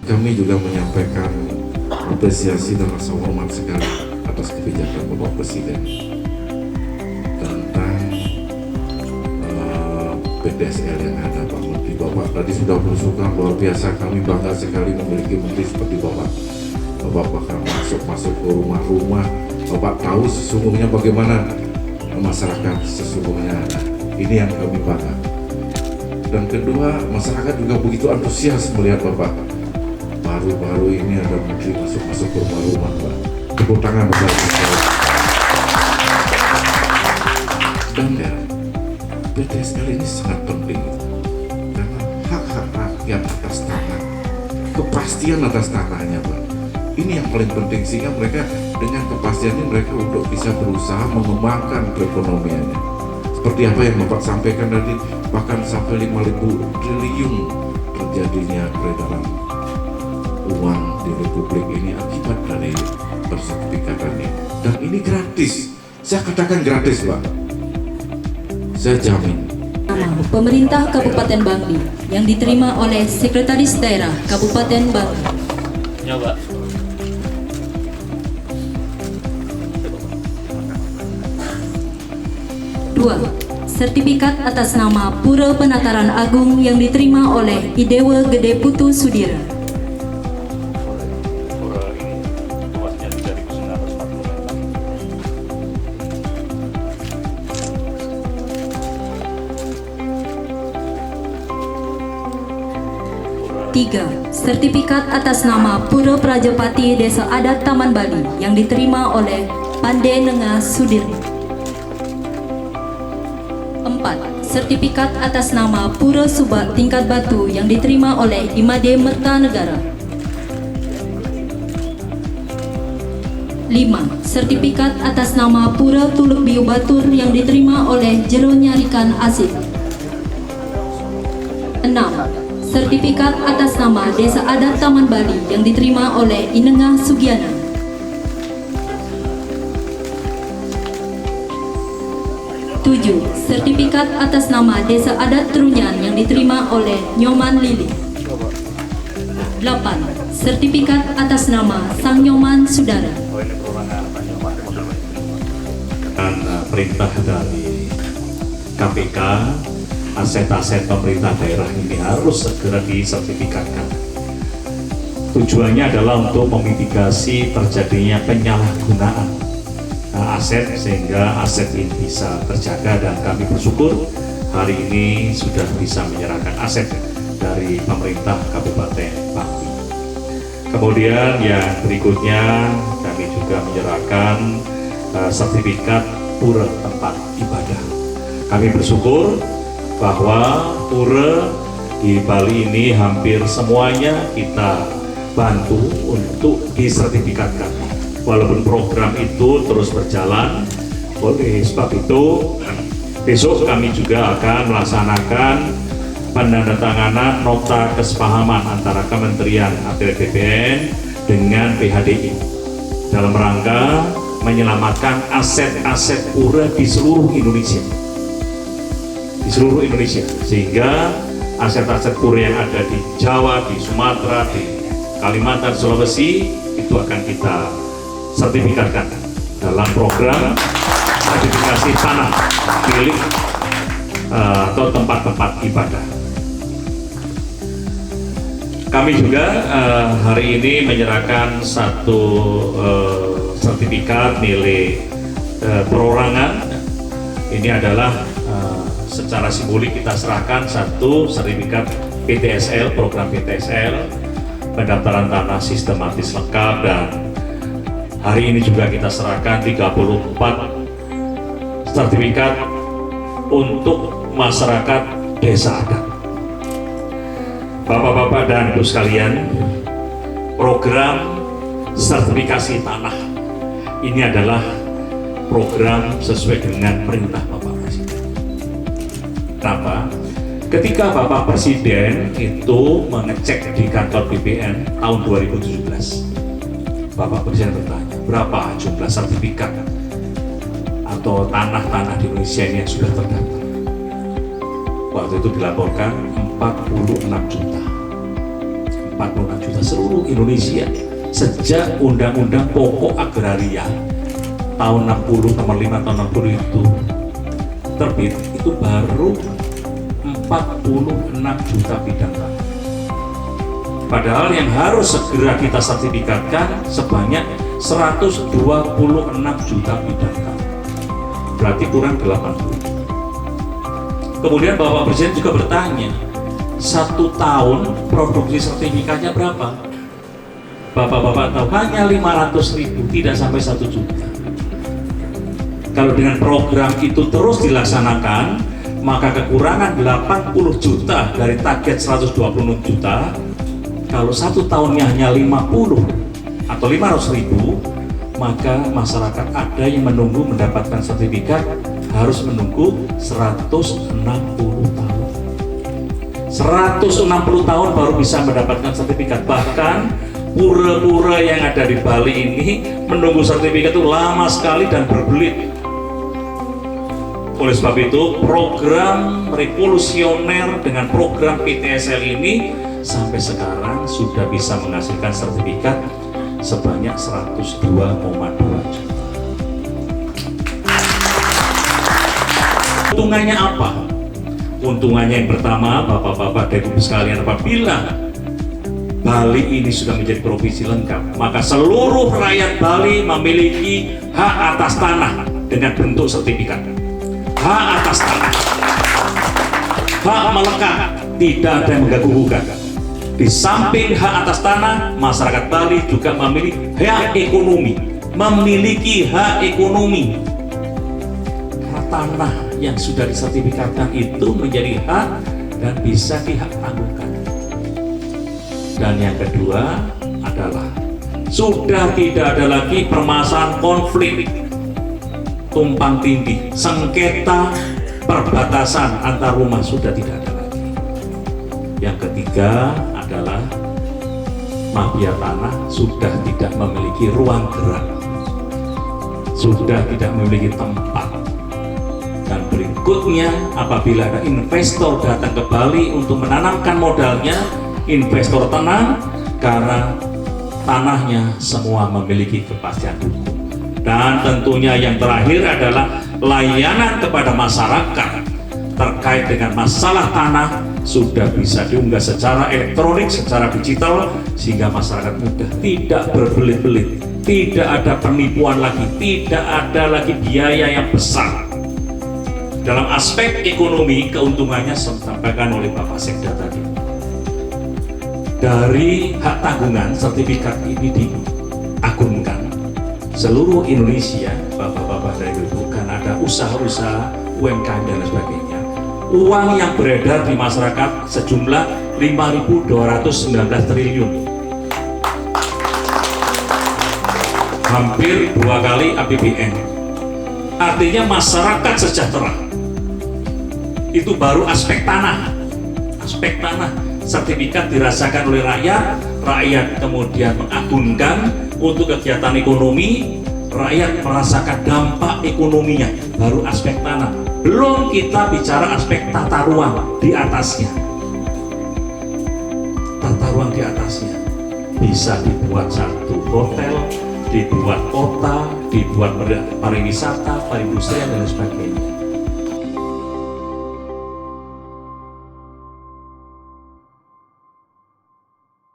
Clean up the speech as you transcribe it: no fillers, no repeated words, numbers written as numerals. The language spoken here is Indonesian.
Kami juga menyampaikan apresiasi dan rasa hormat sekali atas kebijakan Bapak Presiden tentang PTSL yang ada, Pak Menteri. Bapak tadi sudah berusukan luar biasa. Kami bangga sekali memiliki menteri seperti Bapak. Bapak bahkan masuk ke rumah-rumah. Bapak tahu sesungguhnya bagaimana masyarakat sesungguhnya. Ini yang kami bangga. Dan kedua, masyarakat juga begitu antusias melihat Bapak. Baru-baru ini ada menteri masuk ke rumah-rumah, Pak. Tepuk tangan Bapak. Dan ya, PTSL ini sangat penting karena hak-hak rakyat atas tanah, kepastian atas tanahnya, Pak. Ini yang paling penting sehingga mereka dengan kepastian ini mereka untuk bisa berusaha mengembangkan perekonomiannya. Seperti apa yang Bapak sampaikan tadi, bahkan sampai 5.000 triliun terjadinya peredaran uang di Republik ini akibat dari persertifikatan ini. Dan ini gratis. Saya katakan gratis, Pak. Saya jamin. Pemerintah Kabupaten Bangli yang diterima oleh Sekretaris Daerah Kabupaten Bangli. Nyoba. Dua, sertifikat atas nama Pura Penataran Agung yang diterima oleh Idewa Gede Putu Sudira. Pura ini luasnya 3.946. Tiga, sertifikat atas nama Pura Prajapati Desa Adat Taman Bali yang diterima oleh Pande Nengah Sudirni. 4. Sertifikat atas nama Pura Subak Tingkat Batu yang diterima oleh Imade Mertanegara. 5. Sertifikat atas nama Pura Tuluk Biu Batur yang diterima oleh Jero Nyarikan Asif. 6. Sertifikat atas nama Desa Adat Taman Bali yang diterima oleh Inengah Sugiana. 7. Sertifikat atas nama Desa Adat Trunyan yang diterima oleh Nyoman Lili. 8. Sertifikat atas nama Sang Nyoman Sudara. Dan perintah dari KPK, aset-aset pemerintah daerah ini harus segera disertifikatkan. Tujuannya adalah untuk memitigasi terjadinya penyalahgunaan aset sehingga aset ini bisa terjaga, dan kami bersyukur hari ini sudah bisa menyerahkan aset dari pemerintah Kabupaten Bangli. Kemudian yang berikutnya kami juga menyerahkan sertifikat pura tempat ibadah. Kami bersyukur bahwa pura di Bali ini hampir semuanya kita bantu untuk disertifikatkan. Walaupun program itu terus berjalan, oleh sebab itu besok kami juga akan melaksanakan penandatanganan nota kesepahaman antara Kementerian Atr BPN dengan PHDI dalam rangka menyelamatkan aset-aset pura di seluruh Indonesia. Sehingga aset-aset pura yang ada di Jawa, di Sumatera, di Kalimantan, Sulawesi itu akan kita sertifikatkan dalam program sertifikasi tanah milik atau tempat-tempat ibadah. Kami juga hari ini menyerahkan satu sertifikat milik perorangan. Ini adalah secara simbolik kita serahkan satu sertifikat PTSL, program PTSL, pendaftaran tanah sistematis lengkap, dan hari ini juga kita serahkan 34 sertifikat untuk masyarakat desa adat. Bapak-bapak dan ibu sekalian, program sertifikasi tanah ini adalah program sesuai dengan perintah Bapak Presiden. Kenapa? Ketika Bapak Presiden itu mengecek di kantor BPN tahun 2017, Bapak Presiden bertanya, berapa jumlah sertifikat atau tanah-tanah di Indonesia ini yang sudah terdaftar? Waktu itu dilaporkan 46 juta. 46 juta seluruh Indonesia. Sejak Undang-Undang Pokok Agraria tahun 60 nomor 5 tahun 60 itu terbit, itu baru 46 juta bidang tanah. Padahal yang harus segera kita sertifikatkan sebanyak 126 juta bidang tanah. Berarti kurang 80. Kemudian Bapak Presiden juga bertanya, 1 tahun produksi sertifikatnya berapa? Bapak-bapak tahu, hanya 500.000, tidak sampai 1 juta. Kalau dengan program itu terus dilaksanakan, maka kekurangan 80 juta dari target 126 juta. Kalau 1 tahunnya hanya 50 atau 500.000, maka masyarakat ada yang menunggu mendapatkan sertifikat harus menunggu 160 tahun. 160 tahun baru bisa mendapatkan sertifikat. Bahkan pura-pura yang ada di Bali ini menunggu sertifikat itu lama sekali dan berbelit. Oleh sebab itu, program revolusioner dengan program PTSL ini sampai sekarang sudah bisa menghasilkan sertifikat sebanyak 102,2 juta. Untungannya apa? Untungannya yang pertama, Bapak-bapak dan Ibu sekalian, apabila Bali ini sudah menjadi provinsi lengkap, maka seluruh rakyat Bali memiliki hak atas tanah dengan bentuk sertifikat. Hak atas tanah, hak melekat, tidak ada yang mengganggu-gugat. Di samping hak atas tanah, masyarakat Bali juga memiliki hak ekonomi, memiliki hak ekonomi. Karena tanah yang sudah disertifikatkan itu menjadi hak dan bisa dihak-tangguhkan. Dan yang kedua adalah sudah tidak ada lagi permasalahan konflik tumpang tindih, sengketa perbatasan antar rumah sudah tidak ada lagi. Yang ketiga adalah mafia tanah sudah tidak memiliki ruang gerak, sudah tidak memiliki tempat. Dan berikutnya, apabila ada investor datang ke Bali untuk menanamkan modalnya, investor tenang karena tanahnya semua memiliki kepastian hukum. Dan tentunya yang terakhir adalah layanan kepada masyarakat terkait dengan masalah tanah sudah bisa diunggah secara elektronik, secara digital, sehingga masyarakat mudah, tidak berbelit-belit, tidak ada penipuan lagi, tidak ada lagi biaya yang besar. Dalam aspek ekonomi, keuntungannya disampaikan oleh Bapak Sekda tadi. Dari hak tanggungan sertifikat ini diagungkan seluruh Indonesia, Bapak-bapak dan Ibu, karena ada usaha-usaha UMKM dan sebagainya. Uang yang beredar di masyarakat sejumlah 5.219 triliun, hampir 2 kali APBN. Artinya masyarakat sejahtera. Itu baru aspek tanah. Aspek tanah, sertifikat dirasakan oleh rakyat, rakyat kemudian mengagungkan untuk kegiatan ekonomi, rakyat merasakan dampak ekonominya, baru aspek tanah. Belum kita bicara aspek tata ruang di atasnya. Tata ruang di atasnya bisa dibuat satu hotel, dibuat kota, dibuat pariwisata, perindustrian dan sebagainya.